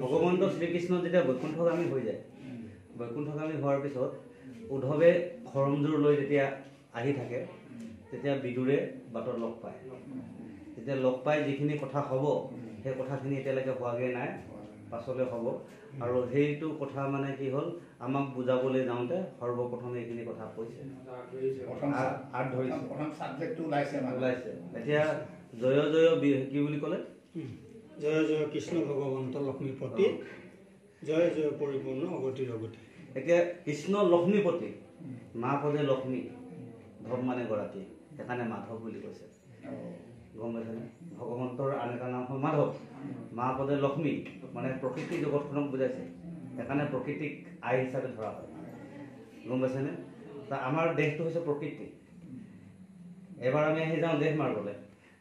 ভগৱন্ত শ্ৰীকৃষ্ণ যেতিয়া বৈকুণ্ঠগামী হৈ যায়, বৈকুণ্ঠগামী হোৱাৰ পিছত উদ্ধৱে খৰমজোৰ লৈ যেতিয়া আহি থাকে, তেতিয়া বিদুৰে বাটত লগ পায়। তেতিয়া লগ পাই যিখিনি কথা হ'ব, সেই কথাখিনি এতিয়ালৈকে হোৱাগৈ নাই, পাছলৈ হ'ব। আৰু সেইটো কথা মানে কি হ'ল, আমাক বুজাবলৈ যাওঁতে সৰ্বপ্ৰথমে এইখিনি কথা কৈছে, ওলাইছে। এতিয়া জয় জয় কি বুলি ক'লে? জয় জয় কৃষ্ণ ভগৱন্ত লক্ষ্মীপতি, জয় জয় পৰিপূৰ্ণ অগতিৰ অগতি। এতিয়া কৃষ্ণ লক্ষ্মীপতি, মা পদে লক্ষ্মী, ধৰ্ম মানে গৰাকী, সেইকাৰণে মাধৱ বুলি কৈছে। গম পাইছেনে? ভগৱন্তৰ আন এটা নাম হ'ল মাধৱ। মা পদে লক্ষ্মী মানে প্ৰকৃতি জগতখনক বুজাইছে, সেইকাৰণে প্ৰকৃতিক আই হিচাপে ধৰা হয়। গম পাইছেনে? আমাৰ দেশটো হৈছে প্ৰকৃতি। এবাৰ আমি আহি যাওঁ দেশ মাৰ্গলৈ।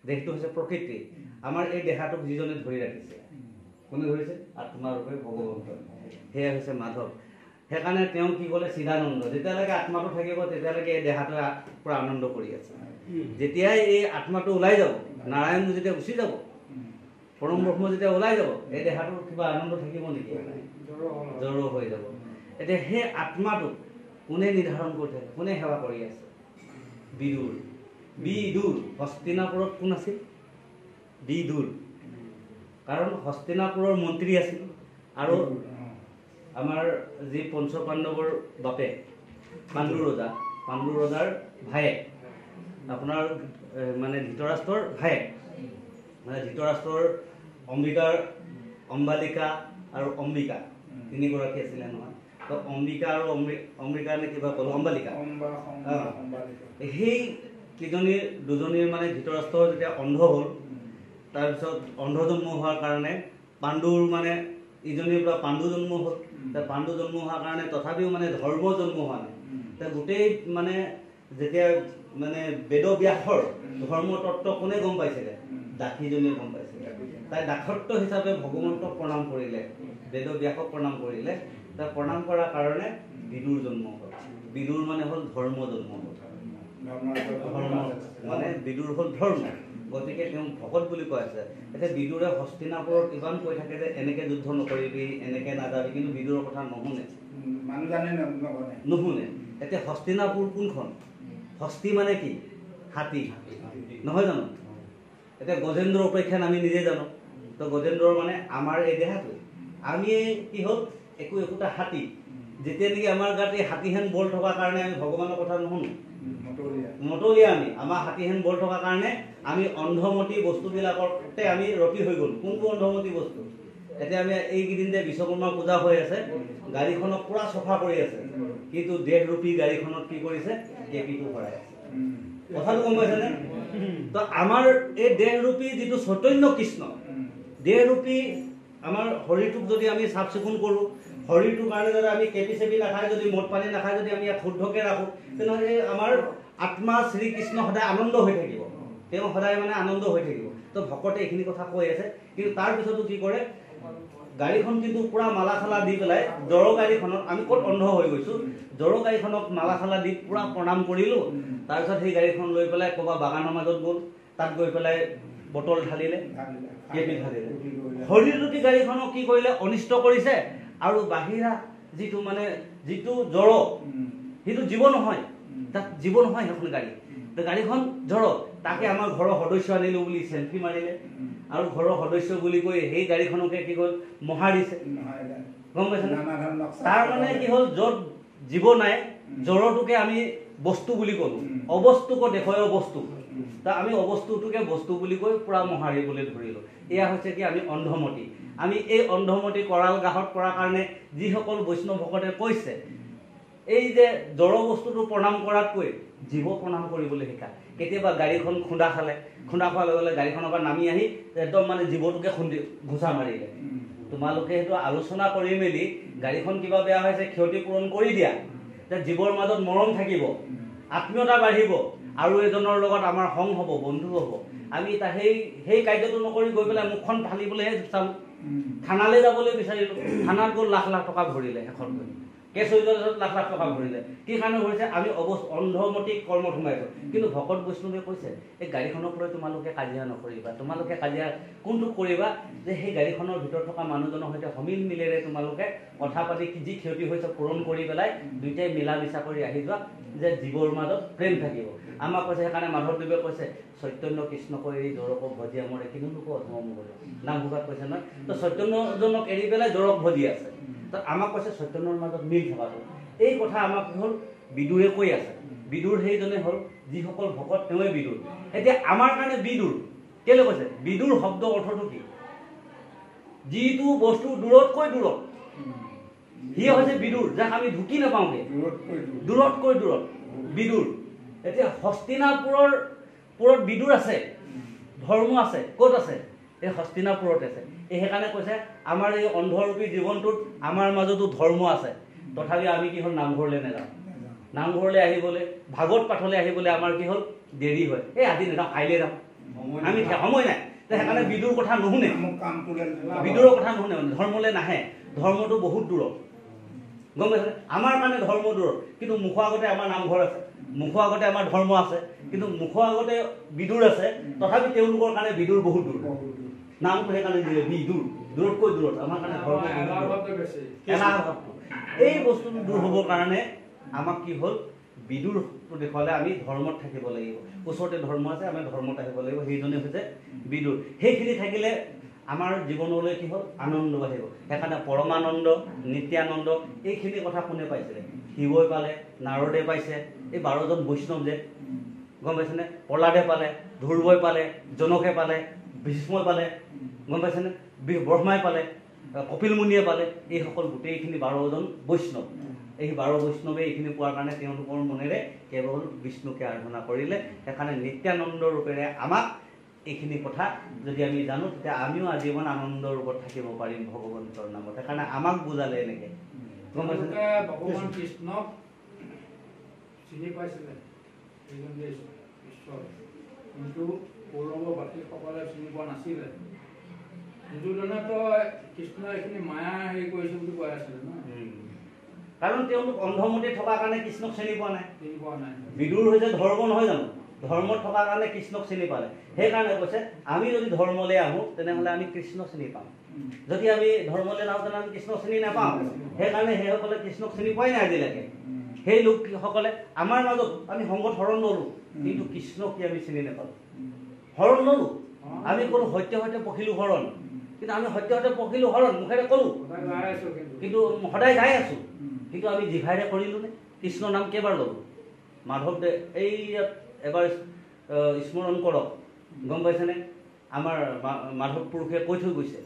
দেশটো হৈছে প্ৰকৃতি। আমাৰ এই দেহাটোক যিজনে ধৰি ৰাখিছে, কোনে ধৰিছে? আত্মাৰূপে ভগৱন্ত, সেয়া হৈছে মাধৱ। সেইকাৰণে তেওঁ কি ক'লে? চিদানন্দ। যেতিয়ালৈকে আত্মাটো থাকিব তেতিয়ালৈকে এই দেহাটোৱে পুৰা আনন্দ কৰি আছে। যেতিয়াই এই আত্মাটো ওলাই যাব, নাৰায়ণ যেতিয়া গুচি যাব, পৰম ব্ৰহ্ম যেতিয়া ওলাই যাব, এই দেহাটোৰ কিবা আনন্দ থাকিব নেকি? জড়ো হৈ যাব। এতিয়া সেই আত্মাটো কোনে নিৰ্ধাৰণ কৰি থাকে, কোনে সেৱা কৰি আছে? বিদুৰ। বিদুৰ। হস্তিনাপুৰত কোন আছিল? বিদুৰ। কাৰণ হস্তিনাপুৰৰ মন্ত্ৰী আছিল। আৰু আমাৰ যি পঞ্চপাণ্ডৱৰ বাপে পাণ্ডু ৰজাৰ ভায়েক, আপোনাৰ মানে ধৃতৰাষ্ট্ৰৰ ভায়েক, মানে ধৃতৰাষ্ট্ৰৰ অম্বালিকা আৰু অম্বিকা তিনিগৰাকী আছিলে নহয়। তো অম্বিকা আৰু অম্বিকা নে কিবা ক'লো, অম্বালিকা। সেই দুজনীৰ মানে ধৃতৰাষ্ট্ৰৰ যেতিয়া অন্ধ হ'ল, তাৰপিছত অন্ধ জন্ম হোৱাৰ কাৰণে পাণ্ডুৰ মানে ইজনীৰ পৰা পাণ্ডু জন্ম হ'ল। পাণ্ডু জন্ম হোৱাৰ কাৰণে তথাপিও মানে ধৰ্ম জন্ম হোৱা নাই। গোটেই মানে যেতিয়া মানে বেদব্যাসৰ ধৰ্ম তত্ত্ব কোনে গম পাইছিলে? দাসীজনীয়ে গম পাইছিলে। তাই দাসত্ব হিচাপে ভগৱন্তক প্ৰণাম কৰিলে, বেদব্যাসক প্ৰণাম কৰিলে। তাই প্ৰণাম কৰাৰ কাৰণে বিদুৰ জন্ম হ'ল। বিদুৰ মানে হ'ল ধৰ্ম জন্ম হ'ল। ধৰ্ম মানে বিদুৰ হ'ল ধৰ্ম, গতিকে তেওঁ ভকত বুলি কোৱা আছে। এতিয়া বিদুৰে হস্তিনাপুৰত ইমান কৈ থাকে যে এনেকে যুদ্ধ নকৰিবি, এনেকে নাযাবি, কিন্তু বিদুৰৰ কথা নুশুনে। এতিয়া হস্তিনাপুৰ কোনখন? হস্তি মানে কি? হাতী, নহয় জানো? এতিয়া গজেন্দ্ৰৰ উপেক্ষান আমি নিজে জানো। তো গজেন্দ্ৰৰ মানে আমাৰ এই দেহাটো, আমি কি হ'ল একোটা হাতী। যেতিয়া নেকি আমাৰ গাত এই হাতীহেন বল থকাৰ কাৰণে আমি ভগৱানৰ কথা নুশুনো, মতলীয়া আমি। আমাৰ হাতীহেন বল থকাৰ কাৰণে আমি অন্ধমতী বস্তুবিলাকতে আমি ৰতি হৈ গ'লো। কোনটো অন্ধমতী বস্তু? এতিয়া আমি এইকেইদিন যে বিশ্বকৰ্মা পূজা হৈ আছে, গাড়ীখনক পুৰা চফা কৰি আছে, কিন্তু দেহৰূপী গাড়ীখনত কি কৰিছে? কেপিটো ভৰাই আছে। কথাটো গম পাইছেনে? তো আমাৰ এই দেহৰূপী যিটো চৈতন্য কৃষ্ণ, দেহৰূপী আমাৰ শৰীৰটোক যদি আমি চাফ চিকুণ কৰোঁ, শৰীৰটোৰ কাৰণে যদি আমি কেপি চেপি নাখায়, যদি মদ পানী নাখায়, যদি আমি ইয়াক শুদ্ধকৈ ৰাখোঁ, তেনেহ'লে আমাৰ আত্মা শ্ৰীকৃষ্ণ সদায় আনন্দ হৈ থাকিব। তেওঁ সদায় মানে আনন্দ হৈ থাকিব। তো ভকতে এইখিনি কথা কৈ আছে, কিন্তু তাৰপিছতো কি কৰে? গাড়ীখন কিন্তু পুৰা মালা চালা দি পেলাই, জড় গাড়ীখনত আমি ক'ত অন্ধ হৈ গৈছোঁ, জড় গাড়ীখনক মালা চালা দি পুৰা প্ৰণাম কৰিলোঁ। তাৰপিছত সেই গাড়ীখন লৈ পেলাই ক'ৰবাত বাগানৰ মাজত গ'ল, তাত গৈ পেলাই বটল ঢালিলে, কেপি ঢালিলে। শৰীৰৰূপী গাড়ীখনক কি কৰিলে? অনিষ্ট কৰিছে। আৰু বাহিৰা যিটো জড়, সেইটো জীৱ নহয়, তাত জীৱ নহয় সেইখন গাড়ী। গাড়ীখন জড়, তাকে আমাৰ ঘৰৰ সদস্য আনিলোঁ বুলি চেল্ফি মাৰিলে, আৰু ঘৰৰ সদস্য বুলি কৈ সেই গাড়ীখনকে কি হ'ল? মহাৰ দিছে। গম পাইছে? তাৰ মানে কি হ'ল? য'ত জীৱ নাই, জড়টোকে আমি বস্তু বুলি ক'লোঁ, অবস্তুক দেখুৱাই অবস্তু। আমি অবস্তুটোকে বস্তু বুলি কৈ পুৰা মহাৰিবলৈ ধৰিলোঁ। এয়া হৈছে কি? আমি অন্ধমতী। আমি এই অন্ধমতী কৰাল গাহত কৰাৰ কাৰণে যিসকল বৈষ্ণৱ ভকতে কৈছে, এই যে জড় বস্তুটো প্ৰণাম কৰাতকৈ জীৱ প্ৰণাম কৰিবলৈ শিকা। কেতিয়াবা গাড়ীখন খুন্দা খোৱাৰ লগে লগে গাড়ীখনৰ পৰা নামি আহি একদম মানে জীৱটোকে ঘোচা মাৰিলে। তোমালোকে সেইটো আলোচনা কৰি মেলি গাড়ীখন কিবা বেয়া হৈছে ক্ষতিপূৰণ কৰি দিয়া, যে জীৱৰ মাজত মৰম থাকিব, আত্মীয়তা বাঢ়িব, আৰু এজনৰ লগত আমাৰ সংগ হ'ব, বন্ধু হ'ব। আমি সেই কাৰ্যটো নকৰি গৈ পেলাই মুখখন ঢালিবলৈহে চালোঁ, থানালৈ যাবলৈ বিচাৰিলোঁ। থানাত গ'ল লাখ লাখ টকা ভৰিলে শেষত গৈ। কেছ হৈ যোৱাৰ পিছত লাখ লাখ টকা ভৰিলে। কি কাৰণে ভৰিছে? আমি অন্ধমতি কৰ্মত সোমাইছোঁ। কিন্তু ভকত বৈষ্ণৱে কৈছে এই গাড়ীখনক লৈ তোমালোকে কাজিয়া নকৰিবা, তোমালোকে কাজিয়া কোনটো কৰিবা যে সেই গাড়ীখনৰ ভিতৰত থকা মানুহজনৰ সৈতে সমিল মিলেৰে তোমালোকে কথা পাতি যি ক্ষতি হৈছে পূৰণ কৰি পেলাই দুইটাই মিলা মিছা কৰি আহি যোৱা, যে জীৱৰ মাজত প্ৰেম থাকিব। আমাক কৈছে, সেইকাৰণে মাধৱদেৱে কৈছে চৈতন্য কৃষ্ণ কৰি জৰক ভজিয়া মৰে কিন্তু লোক অধম কৰে। নামঘোষাত কৈছে নহয়, তো চৈতন্যজনক এৰি পেলাই জৰক ভজি আছে। তো আমাক কৈছে চৈতন্যৰ মাজত মিল থকাটো। এই কথা আমাক কি হ'ল বিদুৰে কৈ আছে। বিদুৰ সেইজনে হ'ল যিসকল ভকত তেওঁৱে বিদুৰ। এতিয়া আমাৰ কাৰণে বিদুৰ কেলৈ কৈছে? বিদুৰ শব্দ অৰ্থটো কি? যিটো বস্তু দূৰতকৈ দূৰত, সি হৈছে বিদুৰ, যাক আমি ঢুকি নাপাওঁগে, দূৰতকৈ দূৰত বিদুৰ। এতিয়া হস্তিনাপুৰত বিদুৰ আছে, ধৰ্ম আছে। ক'ত আছে? এই হস্তিনাপুৰত আছে। এই সেইকাৰণে কৈছে আমাৰ এই অন্ধৰূপী জীৱনটোত আমাৰ মাজতো ধৰ্ম আছে, তথাপি আমি কি হ'ল নামঘৰলৈ নাযাওঁ। নামঘৰলৈ আহিবলৈ, ভাগৱত পাঠলৈ আহিবলৈ আমাৰ কি হ'ল দেৰি হয়। এই আজি নাযাওঁ, কাইলৈ যাম, আমি সময় নাই। সেইকাৰণে বিদুৰ কথা নুশুনে, বিদুৰৰ কথা নুশুনে, ধৰ্মলৈ নাহে। ধৰ্মটো বহুত দূৰত, গম পাইছে? আমাৰ কাৰণে ধৰ্ম দূৰত, কিন্তু মুখৰ আগতে আমাৰ নামঘৰ আছে, মুখৰ আগতে আমাৰ ধৰ্ম আছে, কিন্তু মুখৰ আগতে বিদুৰ আছে, তথাপি তেওঁলোকৰ কাৰণে বিদুৰ বহুত দূৰ। নামটো সেইকাৰণে দিলে বিদুৰ, দূৰতকৈ দূৰত। আমাৰ কাৰণে ধৰ্ম এলাহটো, এই বস্তুটো দূৰ হ'বৰ কাৰণে আমাক কি হ'ল বিদুৰটো দেখুৱালে আমি ধৰ্মত থাকিব লাগিব। ওচৰতে ধৰ্ম আছে, আমি ধৰ্মত আহিব লাগিব। সেইজনে হৈছে বিদুৰ। সেইখিনি থাকিলে আমাৰ জীৱনলৈ কি হ'ল আনন্দ আহিব। সেইকাৰণে পৰমানন্দ, নিত্যানন্দ এইখিনি কথা কোনে পাইছিলে? শিৱই পালে, নাৰদে পাইছে, এই 12জন বৈষ্ণৱ যে, গম পাইছেনে? প্ৰহ্লাদে পালে, ধ্ৰুৱই পালে, জনকে পালে, ভীষ্মই পালে, গম পাইছেনে? ব্ৰহ্মাই পালে, কপিল মুনিয়ে পালে। এইসকল গোটেইখিনি 12জন বৈষ্ণৱ। এই 12 বৈষ্ণৱে এইখিনি পোৱাৰ কাৰণে তেওঁলোকৰ মনেৰে কেৱল বিষ্ণুকে আৰাধনা কৰিলে। সেইকাৰণে নিত্যানন্দ ৰূপেৰে আমাক এইখিনি কথা যদি আমি জানো, তেতিয়া আমিও আজীৱন আনন্দ ৰূপত থাকিব পাৰিম ভগৱন্তৰ নামত। সেইকাৰণে আমাক বুজালে এনেকে, গম পাইছে? ভগৱান কৃষ্ণক চিনি পাইছিলে ঈশ্বৰ, কিন্তু কৌৰৱৰ বাকীসকলে চিনি পোৱা নাছিলে। দুৰ্যোধনেতো কৃষ্ণ এইখিনি মায়া হেৰি কৰিছে বুলি কৈ আছিলে ন, কাৰণ তেওঁলোক অন্ধমতে থকাৰ কাৰণে কৃষ্ণক চিনি পোৱা নাই। চিনি পোৱা নাই। বিদুৰ হৈছে ধৰ্ম, নহয় জানো? ধৰ্মত থকাৰ কাৰণে কৃষ্ণক চিনি পালে। সেইকাৰণে কৈছে আমি যদি ধৰ্মলৈ আহোঁ তেনেহ'লে আমি কৃষ্ণ চিনি পাম, যদি আমি ধৰ্মলৈ নাহোঁ তেনেহ'লে আমি কৃষ্ণ চিনি নাপাওঁ। সেইকাৰণে সেইসকলে কৃষ্ণক চিনি পোৱাই নাই আজিলৈকে। সেই লোকসকলে আমাৰ মাজত আমি সংগত হৰণ ল'লোঁ, কিন্তু কৃষ্ণক কি আমি চিনি নাপালোঁ। হৰণ ল'লোঁ, আমি ক'লোঁ সত্য সত্য পখিলোঁ হৰণ, কিন্তু আমি সত্য সত্য পখিলোঁ হৰণ মুখেৰে ক'লোঁ, কিন্তু সদায় গাই আছোঁ, কিন্তু আমি জিভাৰে কৰিলোঁনে? কৃষ্ণ নাম কেইবাৰ ল'লোঁ? মাধৱদেৱ এই এবাৰ স্মৰণ কৰক, গম পাইছেনে? আমাৰ মাধৱ পুৰুষে কৈ থৈ গৈছে,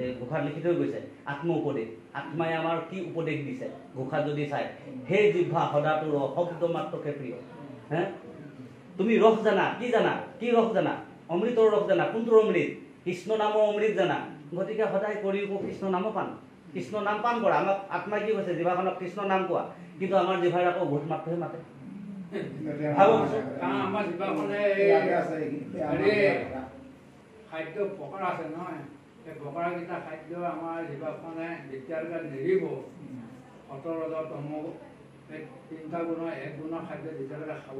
এই ঘোষাত লিখি থৈ গৈছে, আত্ম উপদেশ। আত্মাই আমাৰ কি উপদেশ দিছে ঘোষাত যদি চাই, সেই জিহ্বা সদাটোৰ শব্দ মাত্ৰকে প্ৰিয়। হে, তুমি ৰস জানা, কি জানা? কি ৰস জানা? অমৃতৰ ৰস জানা। কোনটোৰ অমৃত? কৃষ্ণ নামৰ অমৃত জানা। গতিকে সদায় কৰি কৃষ্ণ নাম পান, কৃষ্ণ নাম পান কৰা। আমাক আত্মাই কি কৈছে? জিভাখনক কৃষ্ণ নাম কোৱা, কিন্তু আমাৰ জিভাৰ আকৌ ভূত মাতটোহে মাতে। আমাৰ জিভাখনে খাদ্য প্ৰকাৰ আছে নহয়, সেই প্ৰকাৰকেইটা খাদ্য আমাৰ জিভাখনে যেতিয়ালৈকে নেৰিব, সতৰ ৰজ তম এই 3টা গুণৰ 1 গুণৰ খাদ্য যেতিয়ালৈকে খাব